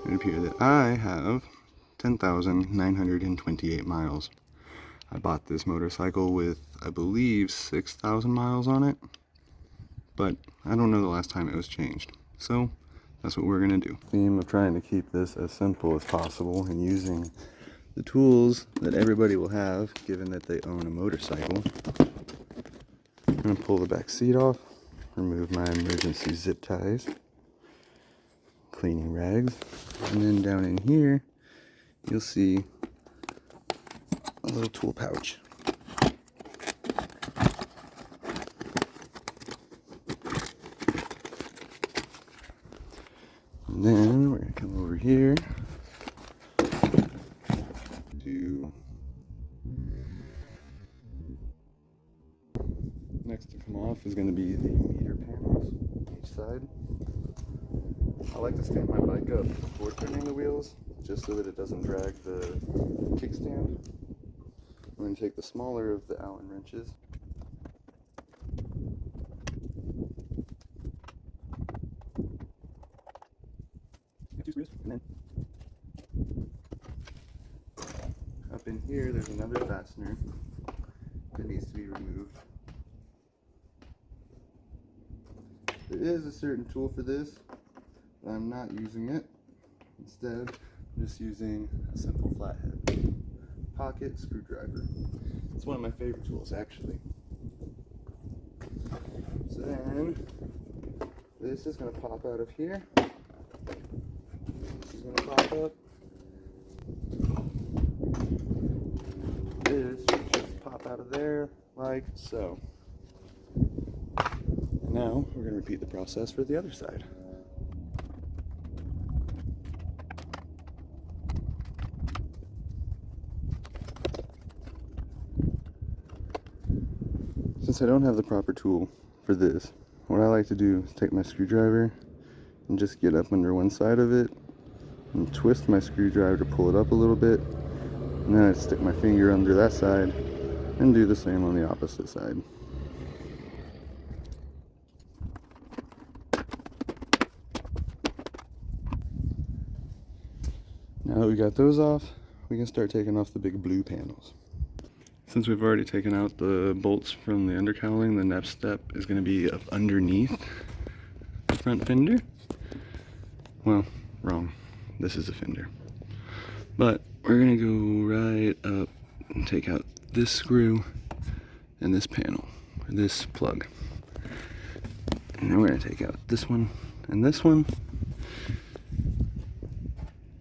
It appears that I have 10,928 miles. I bought this motorcycle with, I believe, 6,000 miles on it, but I don't know the last time it was changed, so that's what we're gonna do. Theme of trying to keep this as simple as possible and using the tools that everybody will have given that they own a motorcycle. I'm gonna pull the back seat off, remove my emergency zip ties, cleaning rags, and then down in here you'll see a little tool pouch. And then we're gonna come over here to next to come off is going to be the meter panels on each side. I like to stand my bike up before turning the wheels just so that it doesn't drag the kickstand. I'm going to take the smaller of the Allen wrenches. Two screws, and then up in here there's another fastener that needs to be removed. There is a certain tool for this, but I'm not using it. Instead, I'm just using a simple flathead pocket screwdriver. It's one of my favorite tools, actually. So then, this is going to pop out of here. This is going to pop up. This should just pop out of there, like so. And now, we're going to repeat the process for the other side. Since I don't have the proper tool for this, what I like to do is take my screwdriver and just get up under one side of it and twist my screwdriver to pull it up a little bit, and then I stick my finger under that side and do the same on the opposite side. Now that we got those off, we can start taking off the big blue panels. Since we've already taken out the bolts from the undercowling, the next step is going to be up underneath the front fender. Well, wrong. This is a fender. But we're going to go right up and take out this screw and this panel, or this plug. And then we're going to take out this one and this one.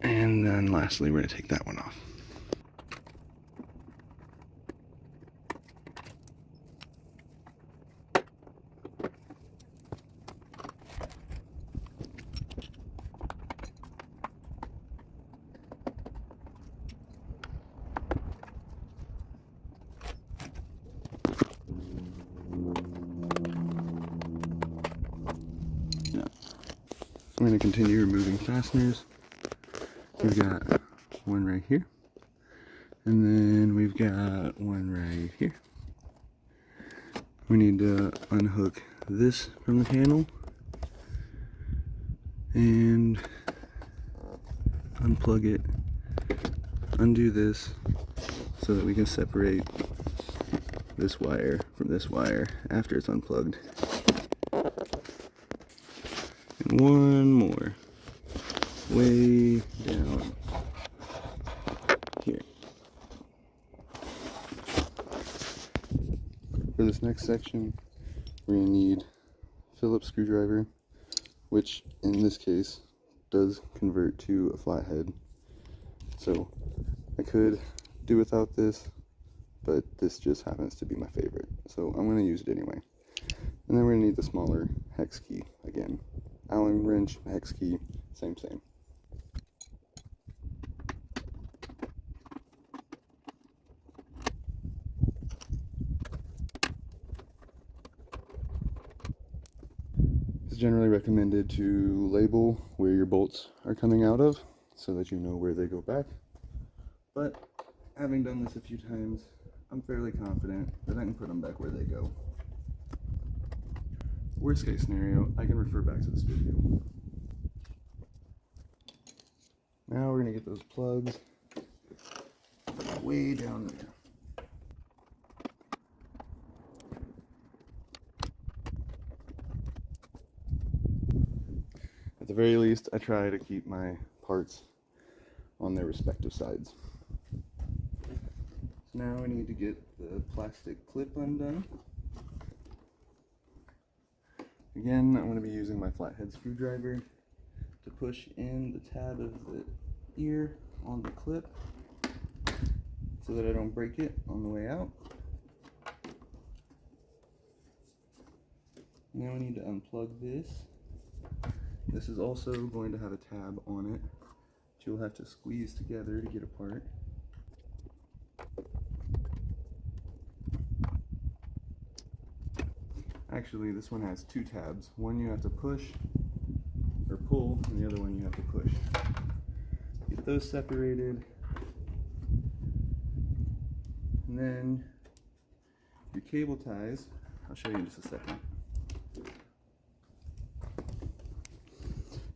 And then lastly, we're going to take that one off. I'm going to continue removing fasteners. We've got one right here, and then we've got one right here. We need to unhook this from the panel and unplug it, undo this so that we can separate this wire from this wire after it's unplugged. And one more way down here. For this next section, we're going to need a Phillips screwdriver, which in this case does convert to a flathead. So I could do without this, but this just happens to be my favorite, so I'm going to use it anyway. And then we're going to need the smaller hex key again. Allen wrench, hex key, same. generally recommended to label where your bolts are coming out of so that you know where they go back. But having done this a few times, I'm fairly confident that I can put them back where they go. Worst case scenario, I can refer back to this video. Now we're going to get those plugs way down there. At the very least, I try to keep my parts on their respective sides. So now I need to get the plastic clip undone. Again, I'm going to be using my flathead screwdriver to push in the tab of the ear on the clip so that I don't break it on the way out. Now we need to unplug this. This is also going to have a tab on it that you'll have to squeeze together to get apart. Actually, this one has two tabs. One you have to push or pull, and the other one you have to push. Get those separated, and then your cable ties, I'll show you in just a second.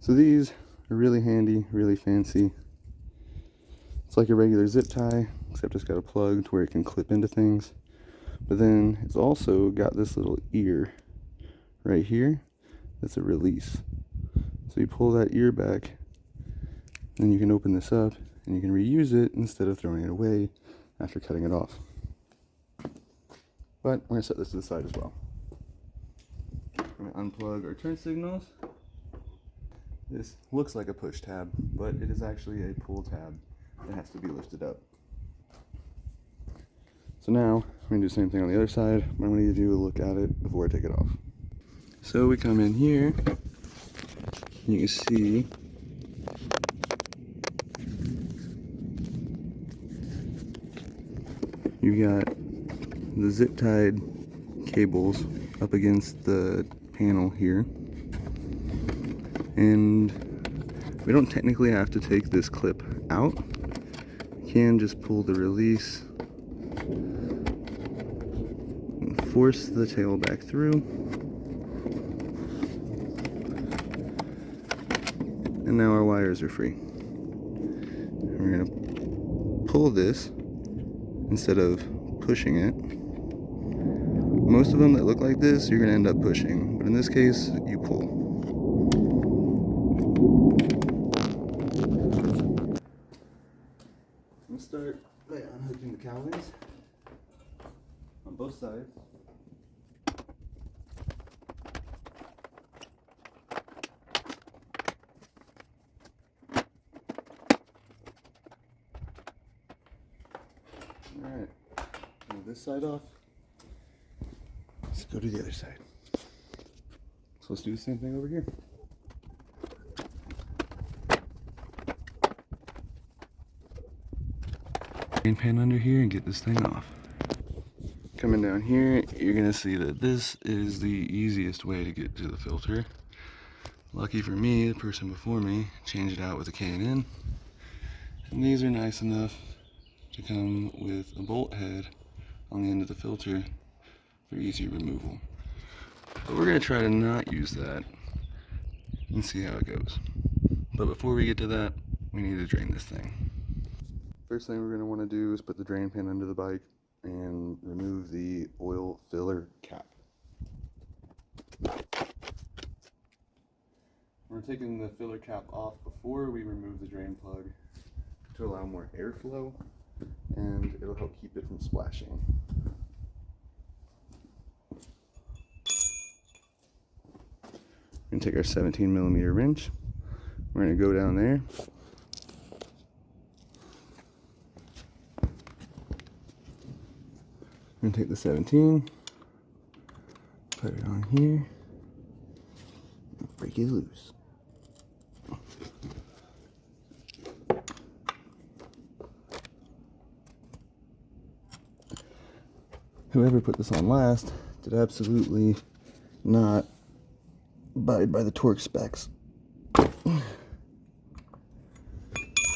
So these are really handy, really fancy. It's like a regular zip tie, except it's got a plug to where it can clip into things. But then it's also got this little ear right here that's a release. So you pull that ear back, then you can open this up and you can reuse it instead of throwing it away after cutting it off. But I'm going to set this to the side as well. I'm going to unplug our turn signals. This looks like a push tab, but it is actually a pull tab that has to be lifted up. So now I'm going to do the same thing on the other side, but I'm going to do a look at it before I take it off. So we come in here, and you can see you've got the zip tied cables up against the panel here. And we don't technically have to take this clip out. You can just pull the release and force the tail back through. And now our wires are free. And we're going to pull this instead of pushing it. Most of them that look like this, you're going to end up pushing. But in this case, you pull. I'm going to start by unhooking the cowlings on both sides. Alright, move this side off. Let's go to the other side. So let's do the same thing over here. Pan under here and get this thing off. Coming down here, you're gonna see that this is the easiest way to get to the filter. Lucky for me, the person before me changed it out with a K&N, and these are nice enough to come with a bolt head on the end of the filter for easy removal. But we're gonna try to not use that and see how it goes. But before we get to that, we need to drain this thing. First thing we're going to want to do is put the drain pan under the bike and remove the oil filler cap. We're taking the filler cap off before we remove the drain plug to allow more airflow, and it'll help keep it from splashing. We're going to take our 17mm wrench. We're going to go down there. I'm going to take the 17, put it on here, and break it loose. Whoever put this on last did absolutely not abide by the torque specs.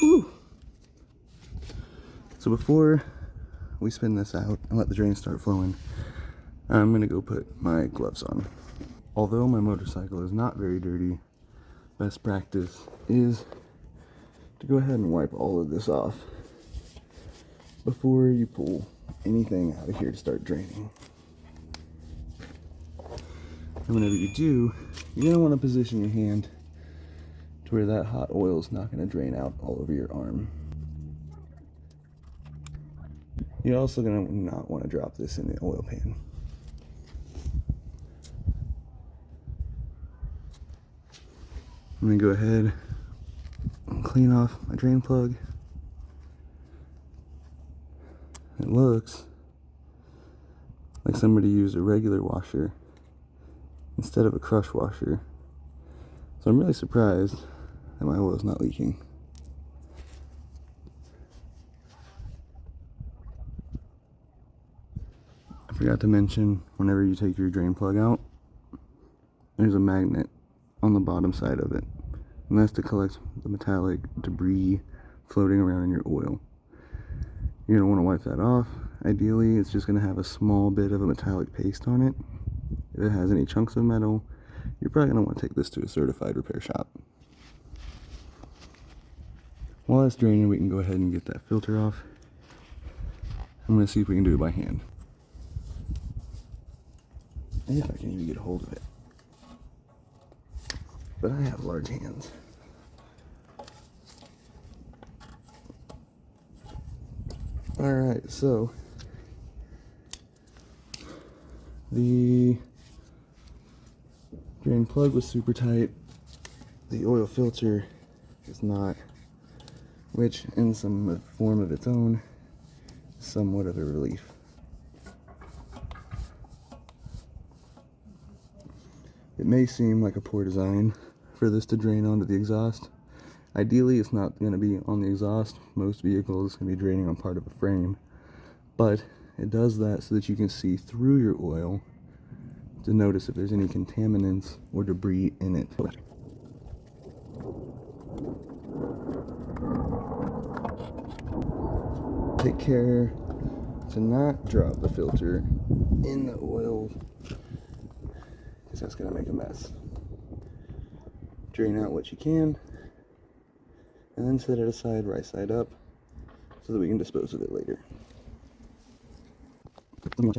Whew. So before we spin this out and let the drain start flowing, I'm gonna go put my gloves on. Although my motorcycle is not very dirty, best practice is to go ahead and wipe all of this off before you pull anything out of here to start draining. And whenever you do, you're gonna want to position your hand to where that hot oil is not gonna drain out all over your arm. You're also gonna not want to drop this in the oil pan. I'm gonna go ahead and clean off my drain plug. It looks like somebody used a regular washer instead of a crush washer. So I'm really surprised that my oil is not leaking. I forgot to mention, whenever you take your drain plug out, there's a magnet on the bottom side of it, and that's to collect the metallic debris floating around in your oil. You're going to want to wipe that off. Ideally, it's just going to have a small bit of a metallic paste on it. If it has any chunks of metal, you're probably going to want to take this to a certified repair shop. While that's draining, we can go ahead and get that filter off. I'm going to see if we can do it by hand. If I can even get a hold of it. But I have large hands. Alright, so the drain plug was super tight. The oil filter is not, which in some form of its own is somewhat of a relief. It may seem like a poor design for this to drain onto the exhaust. Ideally, it's not going to be on the exhaust. Most vehicles can be draining on part of a frame, but it does that so that you can see through your oil to notice if there's any contaminants or debris in it. Take care to not drop the filter in the oil, because that's going to make a mess. Drain out what you can, and then set it aside right side up so that we can dispose of it later. I'm going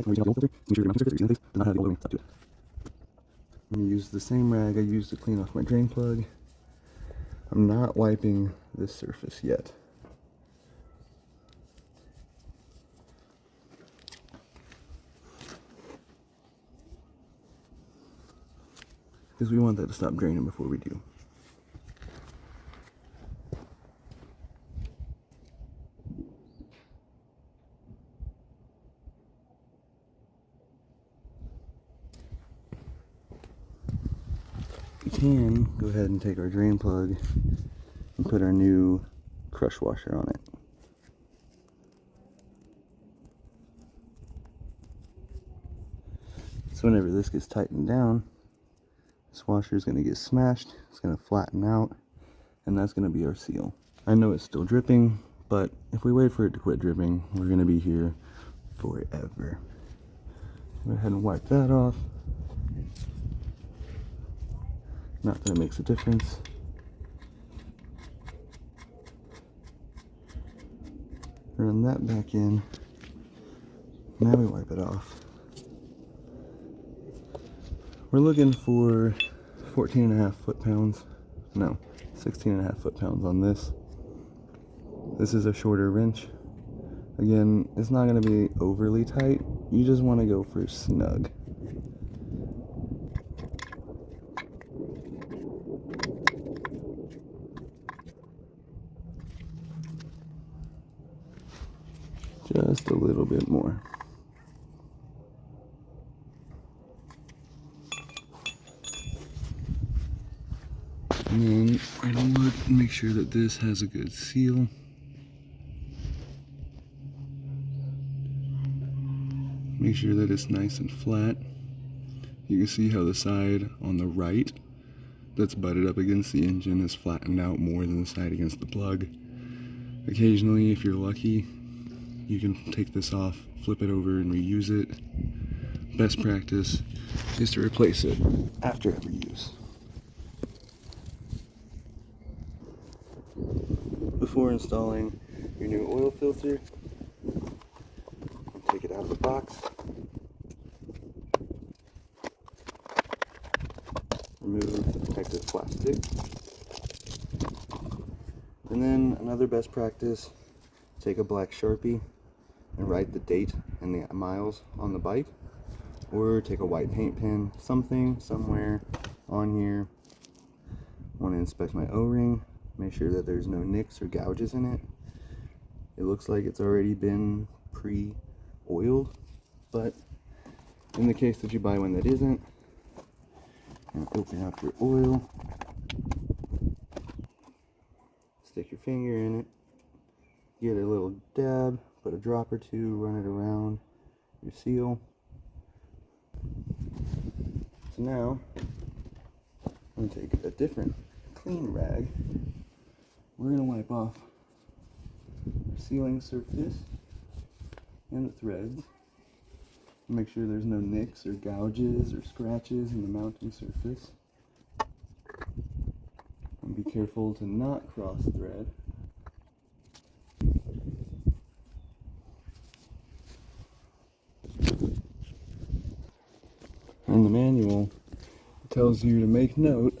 to use the same rag I used to clean off my drain plug. I'm not wiping this surface yet. Because we want that to stop draining before we do. We can go ahead and take our drain plug and put our new crush washer on it. So whenever this gets tightened down, this washer is going to get smashed, it's going to flatten out, and that's going to be our seal. I know it's still dripping, but if we wait for it to quit dripping, we're going to be here forever. Go ahead and wipe that off. Not that it makes a difference. Run that back in. Now we wipe it off. We're looking for 14.5 foot-pounds. No, 16.5 foot-pounds on this. This is a shorter wrench. Again, it's not going to be overly tight. You just want to go for snug. Just a little bit more. And then right a look and make sure that this has a good seal. Make sure that it's nice and flat. You can see how the side on the right that's butted up against the engine is flattened out more than the side against the plug. Occasionally, if you're lucky, you can take this off, flip it over, and reuse it. Best practice is to replace it after every use. Before installing your new oil filter, take it out of the box, remove the protective plastic, and then another best practice, take a black Sharpie and write the date and the miles on the bike, or take a white paint pen, something somewhere on here. I want to inspect my O-ring, make sure that there's no nicks or gouges in it. It looks like it's already been pre-oiled, but in the case that you buy one that isn't, and open up your oil, stick your finger in it, get a little dab, put a drop or two, run it around your seal. So now I'm going to take a different clean rag. We're going to wipe off the sealing surface and the threads. Make sure there's no nicks or gouges or scratches in the mounting surface. And be careful to not cross thread. And the manual tells you to make note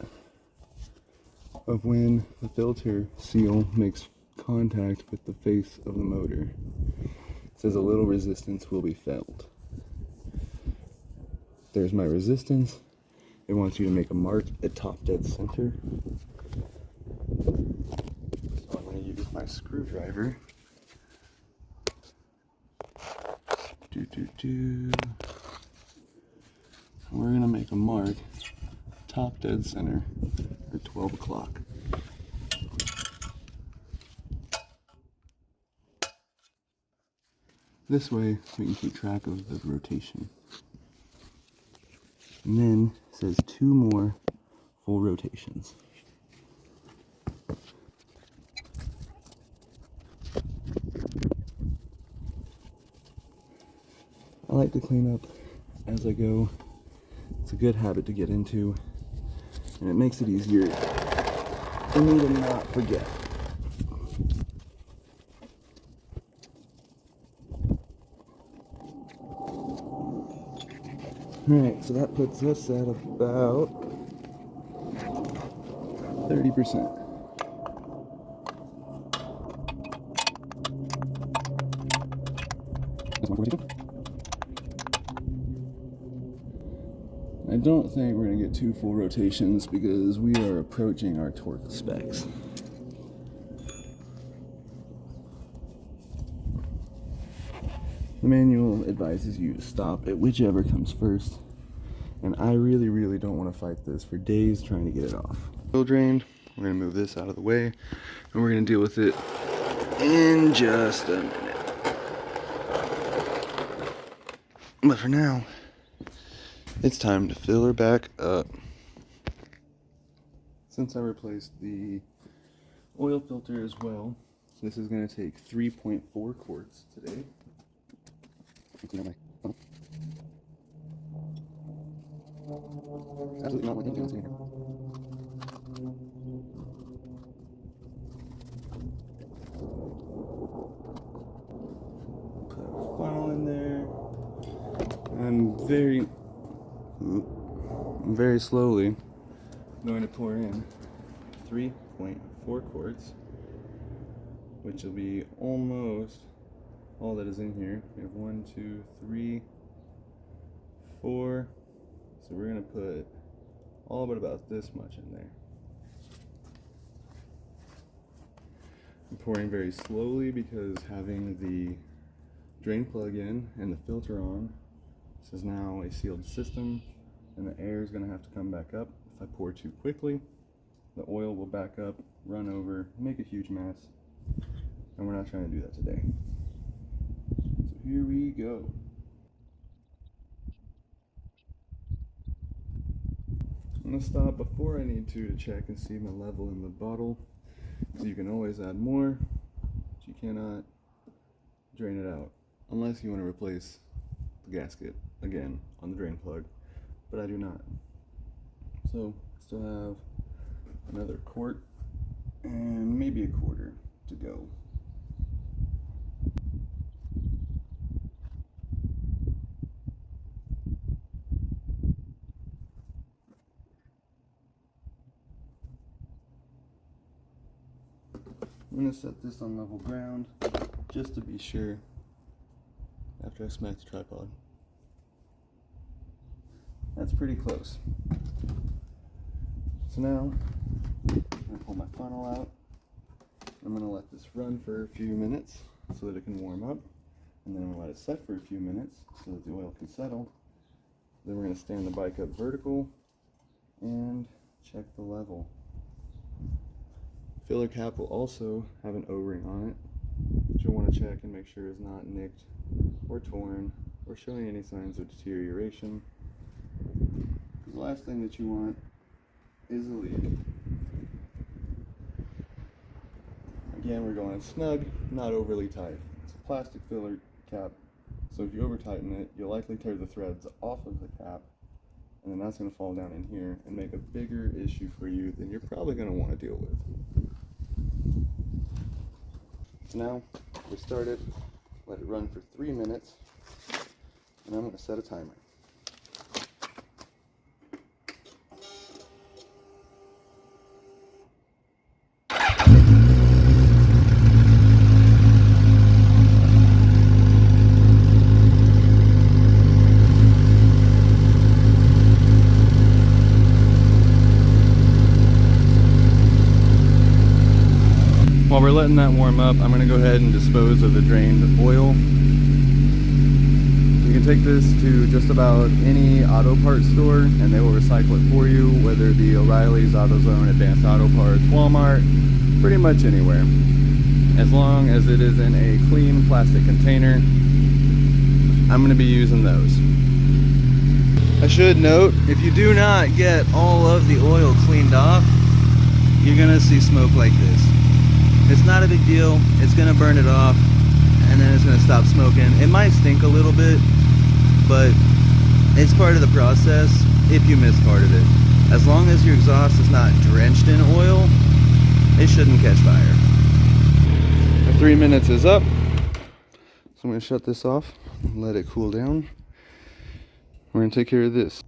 of when the filter seal makes contact with the face of the motor. It says a little resistance will be felt. There's my resistance. It wants you to make a mark at top dead center. So I'm going to use my screwdriver. We're going to make a mark top dead center at 12 o'clock. This way we can keep track of the rotation. And then it says 2 more full rotations. I like to clean up as I go. It's a good habit to get into, and it makes it easier for me to not forget. Alright, so that puts us at about 30%. I don't think we're going to get 2 full rotations because we are approaching our torque specs. The manual advises you to stop at whichever comes first, and I really don't want to fight this for days trying to get it off. Oil drained, we're going to move this out of the way, and we're going to deal with it in just a minute. But for now, it's time to fill her back up. Since I replaced the oil filter as well, this is going to take 3.4 quarts today. Absolutely not working. Put a funnel in there. I'm very slowly going to pour in 3.4 quarts, which will be almost all that is in here. We have 1, 2, 3, 4. So we're going to put all but about this much in there. I'm pouring very slowly because having the drain plug in and the filter on, this is now a sealed system, and the air is going to have to come back up. If I pour too quickly, the oil will back up, run over, make a huge mess, and we're not trying to do that today. So here we go. I'm gonna stop before I need to check and see my level in the bottle. So you can always add more, but you cannot drain it out unless you want to replace the gasket again on the drain plug, but I do not. So still have another quart and maybe a quarter to go. I'm going to set this on level ground just to be sure after I smack the tripod. That's pretty close. So now I'm going to pull my funnel out. I'm going to let this run for a few minutes so that it can warm up, and then I'm going to let it set for a few minutes so that the oil can settle. Then we're going to stand the bike up vertical and check the level. Filler cap will also have an O-ring on it that you'll want to check and make sure is not nicked or torn or showing any signs of deterioration. The last thing that you want is a leak. Again, we're going snug, not overly tight. It's a plastic filler cap, so if you over tighten it, you'll likely tear the threads off of the cap, and then that's going to fall down in here and make a bigger issue for you than you're probably going to want to deal with. So now we start it, let it run for 3 minutes, and I'm going to set a timer. While we're letting that warm up, I'm going to go ahead and dispose of the drained oil. You can take this to just about any auto parts store and they will recycle it for you, whether it be O'Reilly's, AutoZone, Advanced Auto Parts, Walmart, pretty much anywhere. As long as it is in a clean plastic container, I'm going to be using those. I should note, if you do not get all of the oil cleaned off, you're going to see smoke like this. It's not a big deal. It's going to burn it off and then it's going to stop smoking. It might stink a little bit, but it's part of the process if you miss part of it. As long as your exhaust is not drenched in oil, it shouldn't catch fire. My 3 minutes is up, so I'm going to shut this off and let it cool down. We're going to take care of this.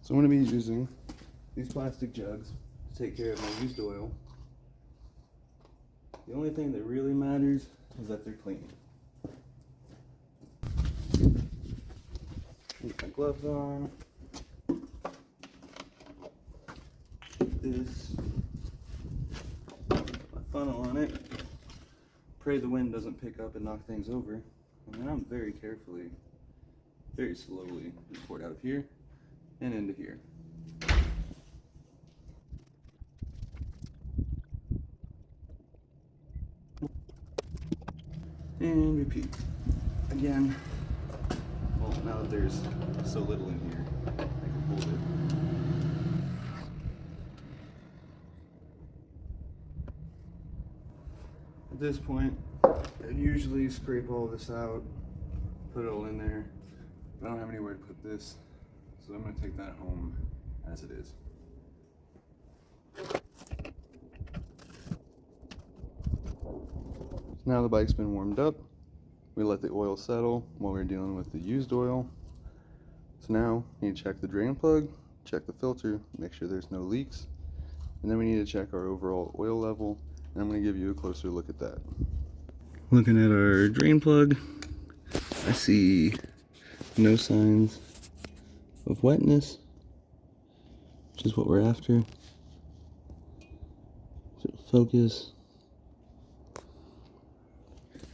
So I'm going to be using these plastic jugs to take care of my used oil. The only thing that really matters is that they're clean. Put my gloves on. Put this, my funnel on it. Pray the wind doesn't pick up and knock things over. And then I'm very carefully, very slowly just pour it out of here and into here. And repeat. Again, well, now that there's so little in here, I can hold it. At this point, I usually scrape all this out, put it all in there. I don't have anywhere to put this, so I'm going to take that home as it is. Now the bike's been warmed up. We let the oil settle while we're dealing with the used oil. So now we need to check the drain plug, check the filter, make sure there's no leaks, and then we need to check our overall oil level, and I'm going to give you a closer look at that. Looking at our drain plug, I see no signs of wetness, which is what we're after. So focus.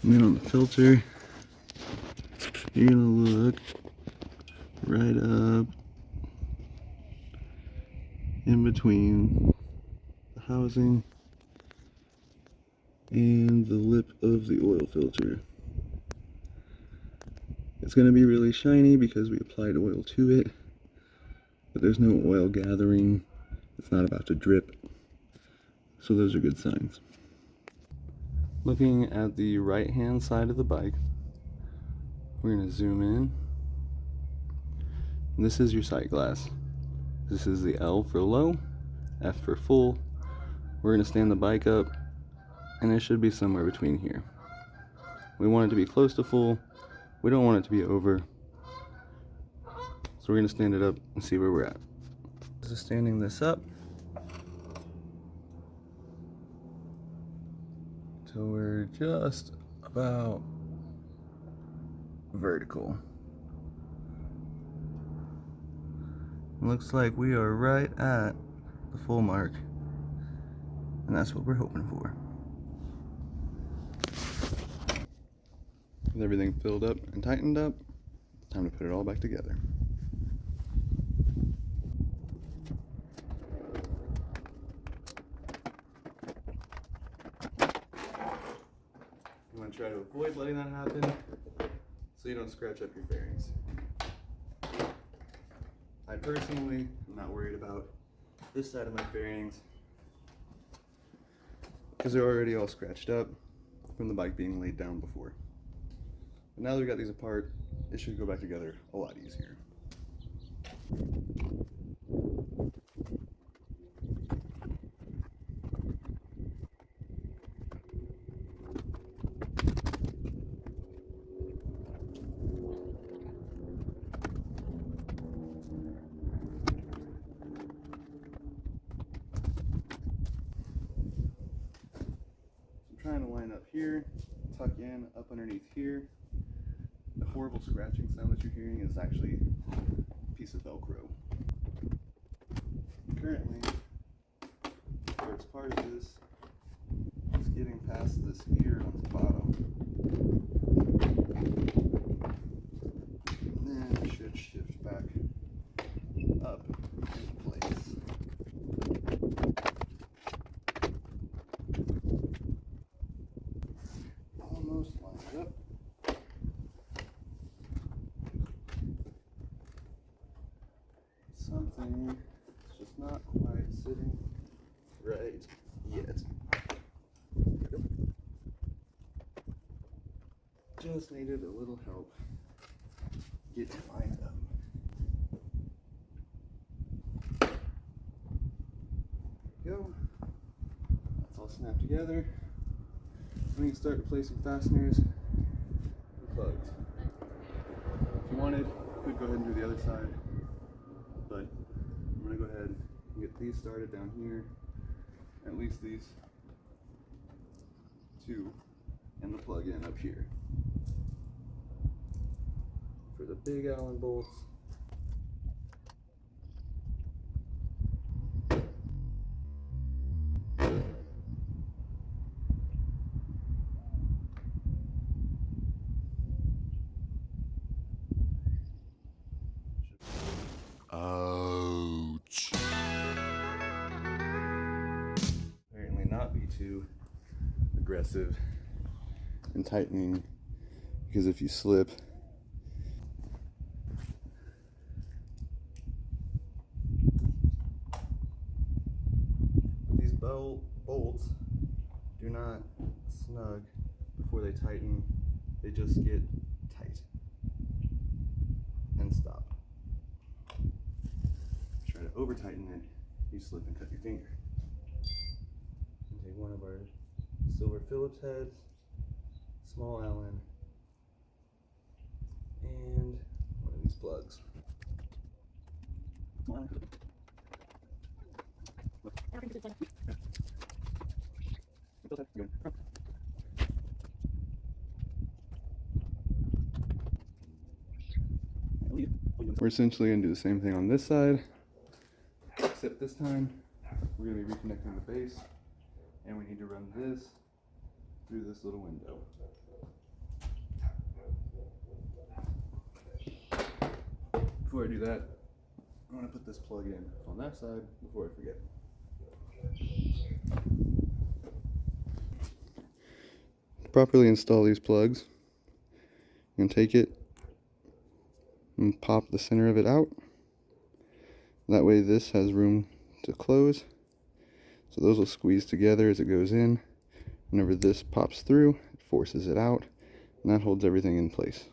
And then on the filter, you're gonna look right up in between the housing and the lip of the oil filter. It's gonna be really shiny because we applied oil to it, but there's no oil gathering. It's not about to drip. So those are good signs. Looking at the right hand side of the bike, we're going to zoom in. And this is your sight glass. This is the L for low, F for full. We're going to stand the bike up, and it should be somewhere between here. We want it to be close to full. We don't want it to be over. So we're going to stand it up and see where we're at. Just standing this up till we're just about vertical. Looks like we are right at the full mark, and that's what we're hoping for. With everything filled up and tightened up, it's time to put it all back together. You want to try to avoid letting that happen so you don't scratch up your fairings. I personally am not worried about this side of my fairings because they're already all scratched up from the bike being laid down before. But now that we got these apart, it should go back together a lot easier. Trying to line up here, tuck in up underneath here. The horrible scratching sound that you're hearing is actually a piece of Velcro. Currently, the worst part of this is getting past this ear on the bottom. And then it should shift back up into place. Almost lined up. Something is just not quite sitting right yet. Just needed a little help getting lined up. There we go. That's all snapped together. We can start replacing fasteners and plugs. If you wanted, you could go ahead and do the other side, but I'm going to go ahead and get these started down here, at least these two, and the plug in up here. For the big Allen bolts, ouch. Apparently not be too aggressive in tightening, because if you slip, these bolts do not snug before they tighten. They just get tight and stop. Try to over tighten it, you slip and cut your finger. And take one of our silver Phillips heads, small Allen, and one of these plugs. We're essentially going to do the same thing on this side, except this time we're going to be reconnecting the base, and we need to run this through this little window. Before I do that, I want to put this plug in on that side before I forget. Properly install these plugs. You can take it and pop the center of it out, That way this has room to close. So those will squeeze together as it goes in. Whenever this pops through, it forces it out, and that holds everything in place.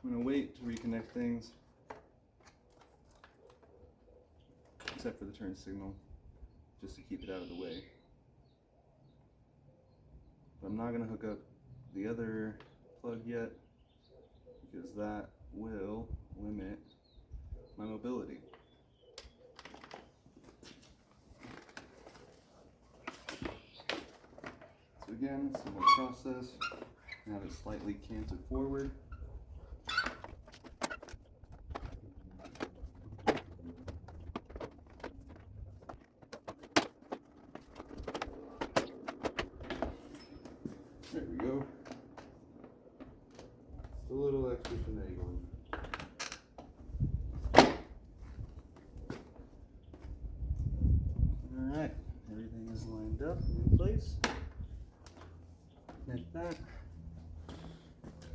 I'm going to wait to reconnect things, except for the turn signal, just to keep it out of the way. But I'm not going to hook up the other plug yet, because that will limit my mobility. So again, similar process. Have it slightly canted forward. There we go. Just a little extra finagling. Alright, everything is lined up and in place. Connect that.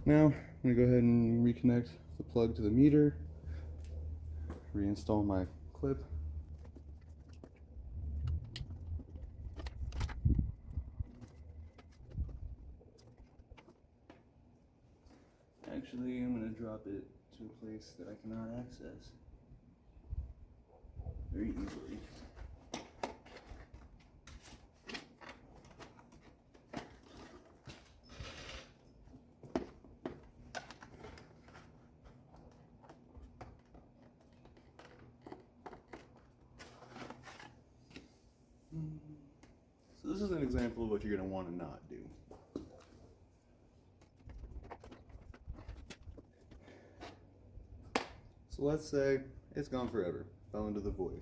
Now, I'm going to go ahead and reconnect the plug to the meter. Reinstall my clip. Actually, I'm going to drop it to a place that I cannot access very easily. So this is an example of what you're going to want to not do. So let's say it's gone forever, fell into the void.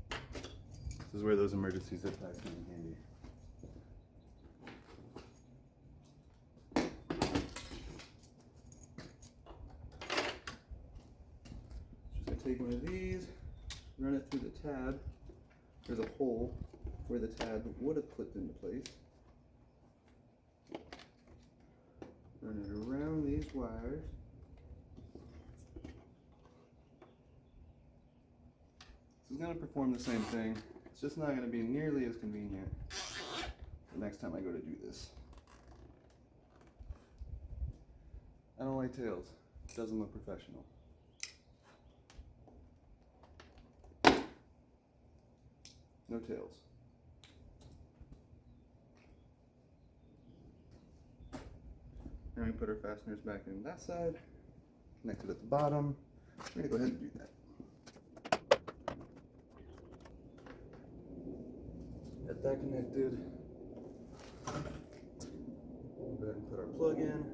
This is where those emergency zip packs come in handy. Just going to take one of these, run it through the tab. There's a hole where the tab would have clipped into place. Run it around these wires. This is going to perform the same thing. It's just not going to be nearly as convenient the next time I go to do this. I don't like tails. It doesn't look professional. No tails. Now we put our fasteners back in that side, connected at the bottom. We're going to go ahead and do that. Get that connected. We'll go ahead and put our plug in.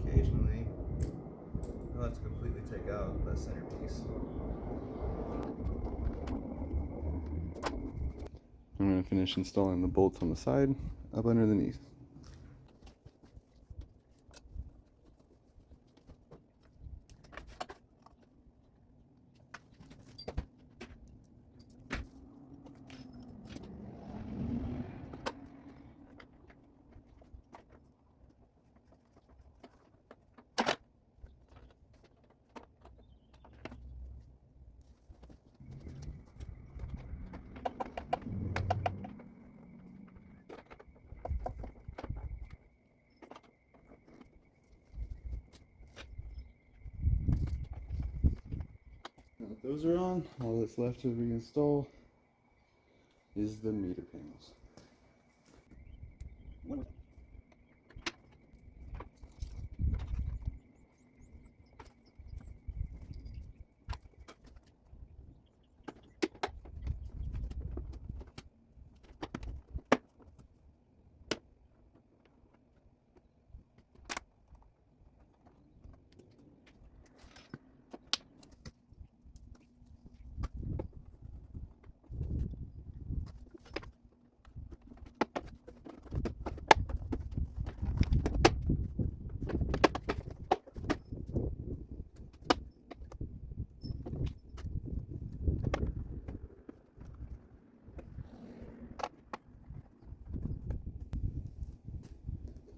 Occasionally, I'll have to completely take out that centerpiece. I'm going to finish installing the bolts on the side, up underneath. Now that those are on, all that's left to reinstall is the meter panels.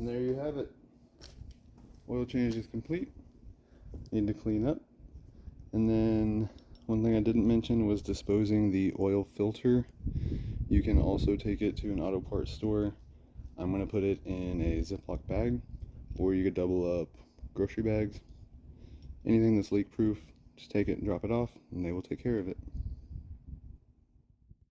And there you have it. Oil change is complete. Need to clean up. And then one thing I didn't mention was disposing the oil filter. You can also take it to an auto parts store. I'm going to put it in a Ziploc bag, or you could double up grocery bags. Anything that's leak proof, just take it and drop it off, and they will take care of it.